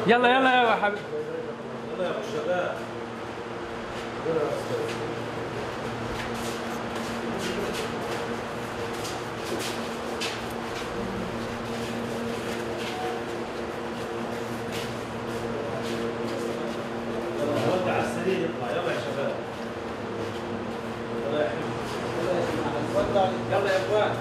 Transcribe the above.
يلا يلا يا حبيبي. يلا يا ابو الشباب. يلا على السرير اطلع. يلا يا شباب. يلا يا حبيبي. يلا يا اخوان.